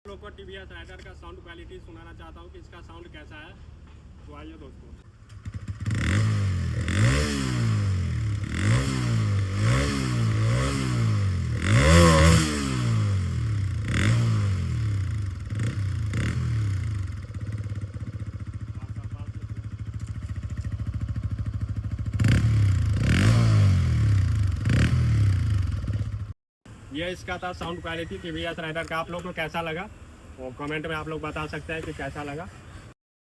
लोग को TVS rider का साउंड क्वालिटी सुनाना चाहता हूँ कि इसका साउंड कैसा है। तो आइए दोस्तों। ये इसका था साउंड क्वालिटी टीवीएस राइडर का। आप लोग को कैसा लगा वो कमेंट में आप लोग बता सकते हैं कि कैसा लगा।